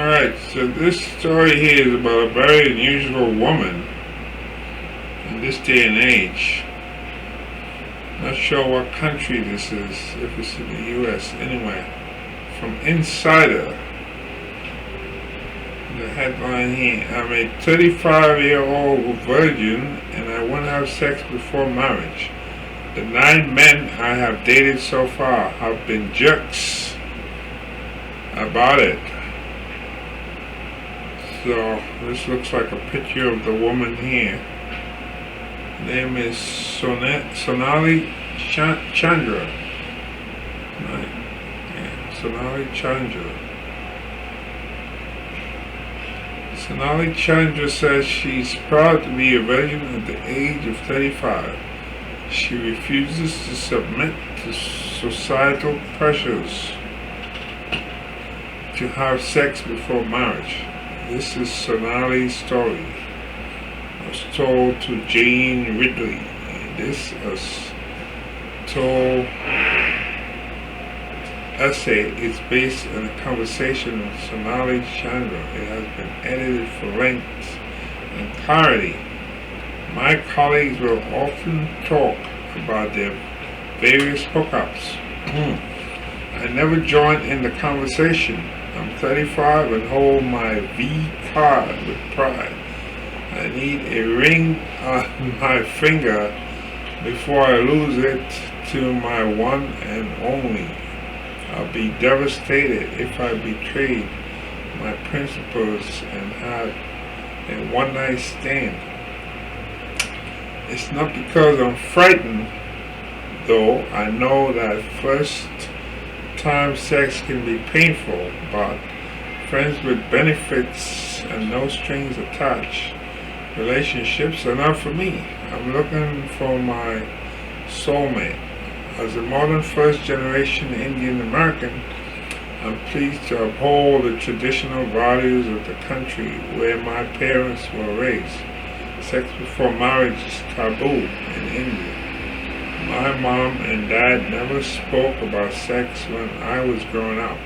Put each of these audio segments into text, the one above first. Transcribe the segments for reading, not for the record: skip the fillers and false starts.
Alright, so this story here is about a very unusual woman in this day and age. Not sure what country this is, if it's in the US. Anyway, from Insider, the headline here: I'm a 35-year-old virgin and I won't have sex before marriage. The 9 men I have dated so far have been jerks about it. So this looks like a picture of the woman here. Her name is Sonali Chandra. Right. Yeah, Sonali Chandra. Sonali Chandra says she's proud to be a virgin at the age of 35. She refuses to submit to societal pressures to have sex before marriage. This is Sonali's story. It was told to Jane Ridley. And this told essay is based on a conversation with Sonali Chandra. It has been edited for length and clarity. My colleagues will often talk about their various hookups. I never join in the conversation. I'm 35 and hold my V card with pride. I need a ring on my finger before I lose it to my one and only. I'll be devastated if I betrayed my principles and had a one-night stand. It's not because I'm frightened, though. I know that first time sex can be painful, but friends with benefits and no strings attached relationships are not for me. I'm looking for my soulmate. As a modern first-generation Indian American, I'm pleased to uphold the traditional values of the country where my parents were raised. Sex before marriage is taboo in India. My mom and dad never spoke about sex when I was growing up.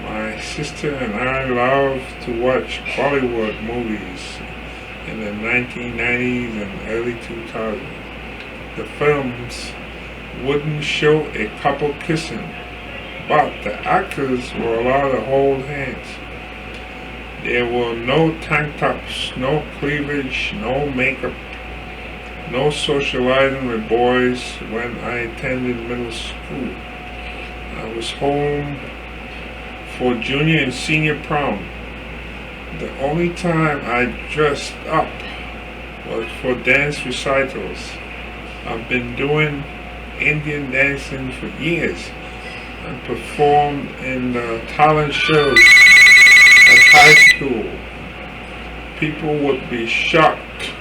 My sister and I loved to watch Bollywood movies in the 1990s and early 2000s. The films wouldn't show a couple kissing, but the actors were allowed to hold hands. There were no tank tops, no cleavage, no makeup, no socializing with boys when I attended middle school. I was home for junior and senior prom. The only time I dressed up was for dance recitals. I've been doing Indian dancing for years and performed in the talent shows at high school. People would be shocked.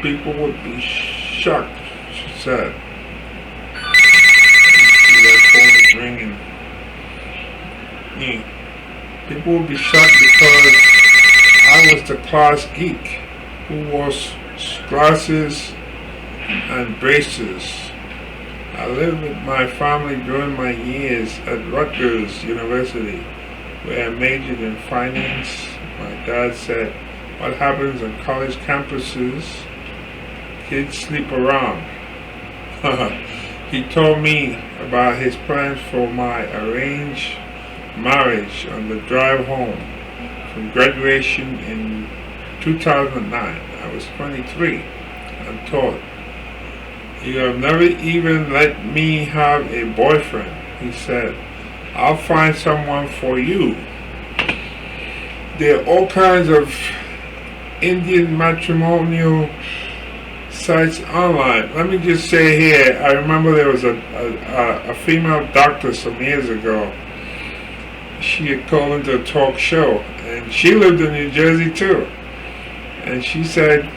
People would be shocked, she said. That phone is ringing. People would be shocked because I was the class geek who wore glasses and braces. I lived with my family during my years at Rutgers University, where I majored in finance. My dad said, what happens on college campuses? Kids sleep around. He told me about his plans for my arranged marriage on the drive home from graduation in 2009. I was 23. I'm told, you have never even let me have a boyfriend, he said. I'll find someone for you. There are all kinds of Indian matrimonial sites online. Let me just say here, I remember there was a female doctor some years ago. She had called into a talk show, and she lived in New Jersey too. And she said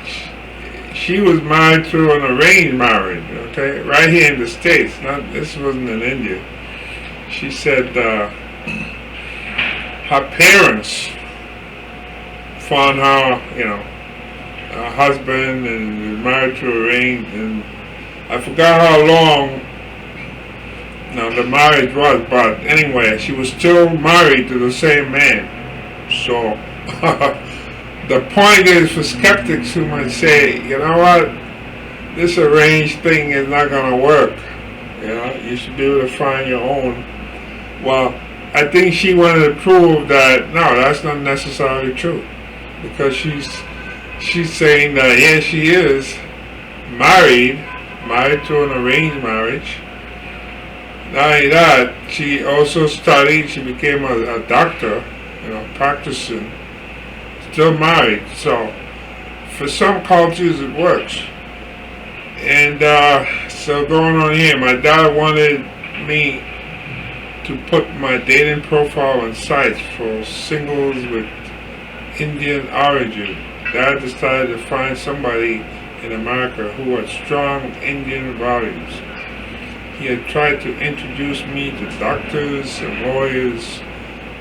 she was married through an arranged marriage, okay, right here in the States. This wasn't in India. She said her parents found her, her husband, and was married to arranged, and I forgot how long Now the marriage was, but anyway, she was still married to the same man. So the point is for skeptics who might say, you know what, this arranged thing is not going to work. You know, you should be able to find your own. Well, I think she wanted to prove that no, that's not necessarily true, because she's saying that yes, she is married to an arranged marriage. Not only that, she also studied. She became a doctor, practicing, still married. So for some cultures it works. And so going on here, my dad wanted me to put my dating profile on sites for singles with Indian origin. Dad decided to find somebody in America who had strong Indian values. He had tried to introduce me to doctors and lawyers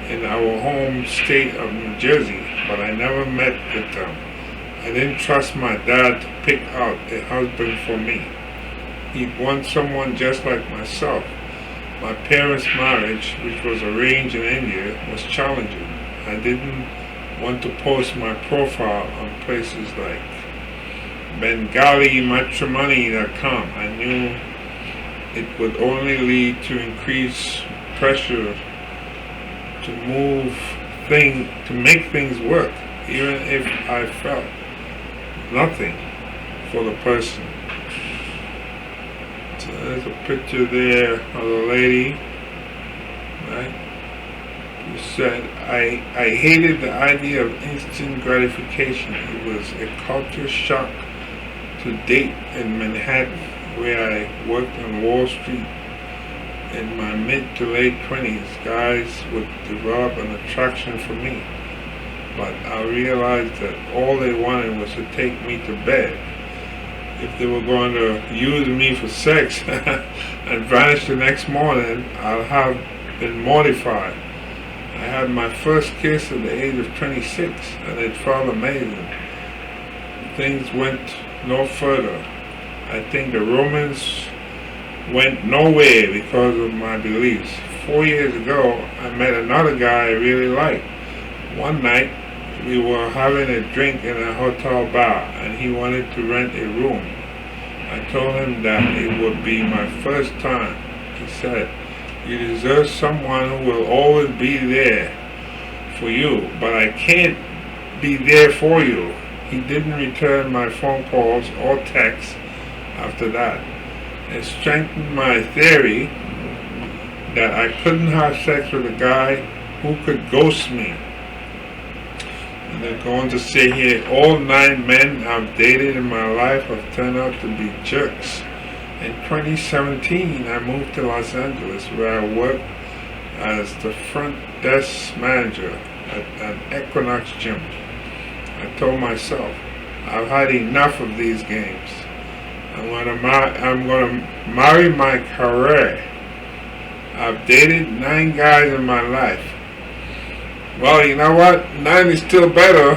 in our home state of New Jersey, but I never met with them. I didn't trust my dad to pick out a husband for me. He'd want someone just like myself. My parents' marriage, which was arranged in India, was challenging. I didn't want to post my profile on places like BengaliMatrimony.com. I knew it would only lead to increased pressure to make things work, even if I felt nothing for the person. So there's a picture there of the lady, right? Who said, I hated the idea of instant gratification. It was a culture shock to date in Manhattan, where I worked on Wall Street. In my mid to late 20s, guys would develop an attraction for me, but I realized that all they wanted was to take me to bed. If they were going to use me for sex and vanish the next morning, I'll have been mortified. I had my first kiss at the age of 26, and it felt amazing. Things went no further. I think the romance went nowhere because of my beliefs. 4 years ago, I met another guy I really liked. One night, we were having a drink in a hotel bar, and he wanted to rent a room. I told him that it would be my first time. He said, "You deserve someone who will always be there for you, but I can't be there for you." He didn't return my phone calls or texts after that. It strengthened my theory that I couldn't have sex with a guy who could ghost me. And they're going to say here, all 9 men I've dated in my life have turned out to be jerks. In 2017, I moved to Los Angeles, where I worked as the front desk manager at an Equinox gym. I told myself, I've had enough of these games. I'm gonna marry my career. I've dated 9 guys in my life. Well, you know what? 9 is still better,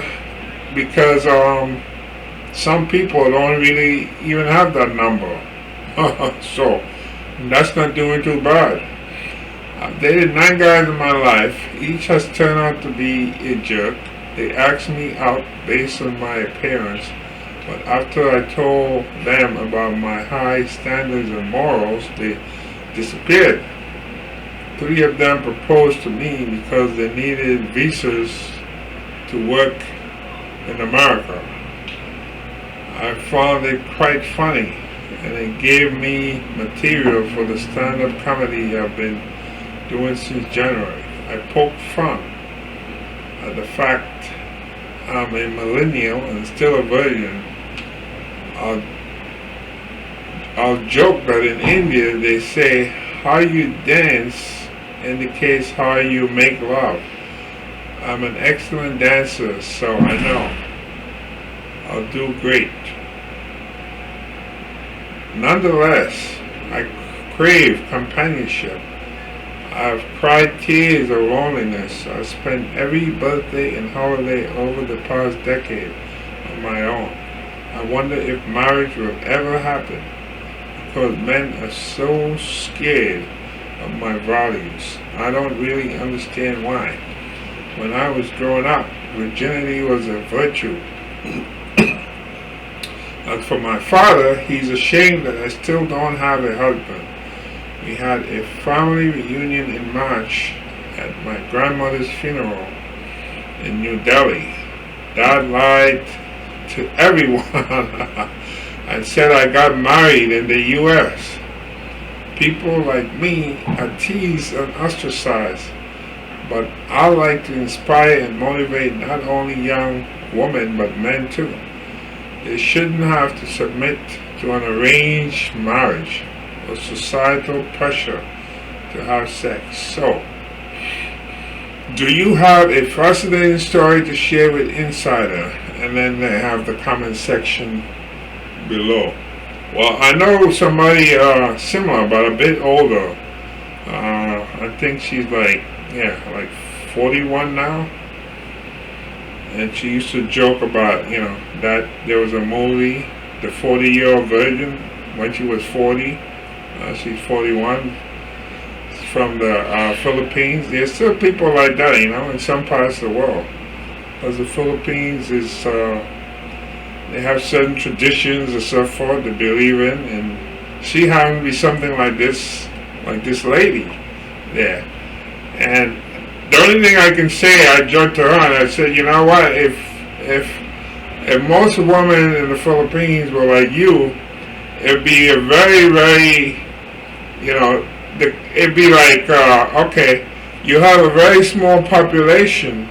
because some people don't really even have that number. So that's not doing too bad. I've dated 9 guys in my life. Each has turned out to be a jerk. They asked me out based on my appearance, but after I told them about my high standards and morals, they disappeared. 3 of them proposed to me because they needed visas to work in America. I found it quite funny, and it gave me material for the stand-up comedy I've been doing since January. I poked fun at the fact I'm a millennial and still a virgin. I'll joke that in India they say how you dance indicates how you make love. I'm an excellent dancer, so I know I'll do great. Nonetheless, I crave companionship. I've cried tears of loneliness. I've spent every birthday and holiday over the past decade on my own. I wonder if marriage will ever happen, because men are so scared of my values. I don't really understand why. When I was growing up, virginity was a virtue. As for my father, he's ashamed that I still don't have a husband. We had a family reunion in March at my grandmother's funeral in New Delhi. Dad lied to everyone and said I got married in the U.S. People like me are teased and ostracized, but I like to inspire and motivate not only young women but men too. They shouldn't have to submit to an arranged marriage or societal pressure to have sex. So, do you have a fascinating story to share with Insider? And then they have the comment section below. Well, I know somebody similar, but a bit older. I think she's like 41 now. And she used to joke about, that there was a movie, The 40-Year-Old Virgin, when she was 40. She's 41. It's from the Philippines. There's still people like that, in some parts of the world. Because the Philippines is, they have certain traditions and so forth to believe in. And she happened to be something like this lady there. And the only thing I can say, I joked her on. I said, you know what? If most women in the Philippines were like you, it'd be a very, very, it'd be like, okay, you have a very small population,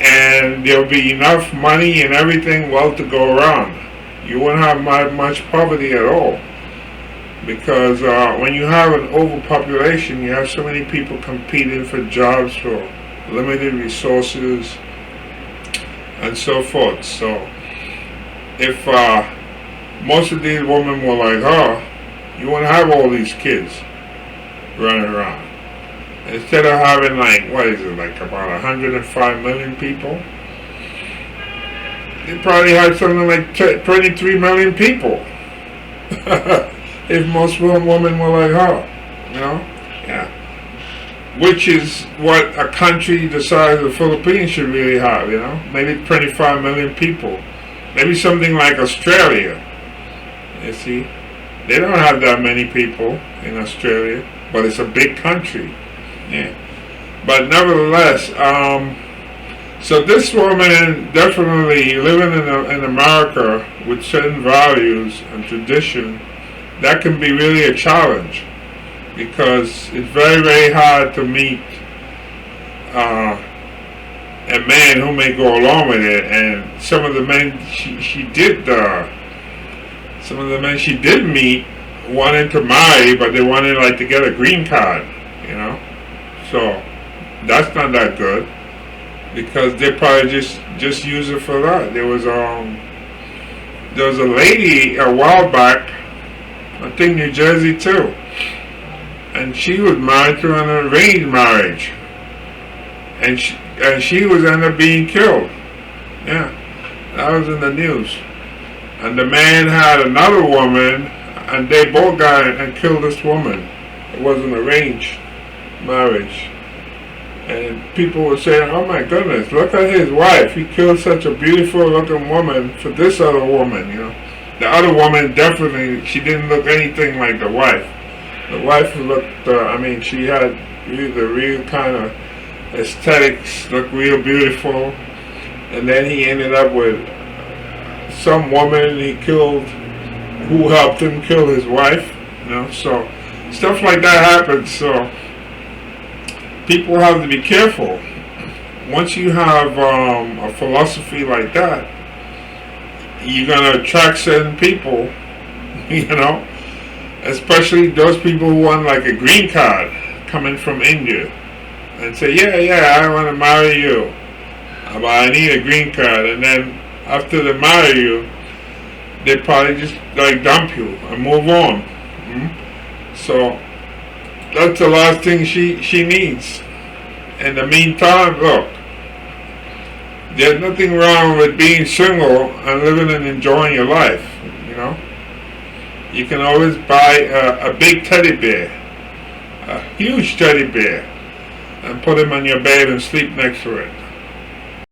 and there'll be enough money and everything to go around. You wouldn't have much poverty at all. Because when you have an overpopulation, you have so many people competing for jobs for limited resources and so forth. So if most of these women were like her, you wouldn't have all these kids running around. Instead of having about 105 million people, they probably had something like 23 million people. If most women were like her, yeah. Which is what a country the size of the Philippines should really have, maybe 25 million people. Maybe something like Australia. You see, they don't have that many people in Australia, but it's a big country. Yeah. But nevertheless, so this woman definitely living in America with certain values and tradition, that can be really a challenge, because it's very, very hard to meet a man who may go along with it. And some of the men she did meet wanted to marry, but they wanted to get a green card, So that's not that good, because they probably just use it for that. There was a lady a while back, I think New Jersey too, and she was married to an arranged marriage, and she was ended up being killed. Yeah, that was in the news. And the man had another woman, and they both got and killed this woman. It was an arranged marriage, and people were saying, "Oh my goodness, look at his wife. He killed such a beautiful-looking woman for this other woman." The other woman definitely, she didn't look anything like the wife. The wife looked, she had the real kind of aesthetics, looked real beautiful. And then he ended up with some woman he killed, who helped him kill his wife. So stuff like that happens. So people have to be careful. Once you have a philosophy like that, you're going to attract certain people, especially those people who want a green card coming from India and say, yeah, I want to marry you, but I need a green card. And then after they marry you, they probably just dump you and move on. So that's the last thing she needs. In the meantime, look, there's nothing wrong with being single and living and enjoying your life, You can always buy a big teddy bear a huge teddy bear and put him on your bed and sleep next to it.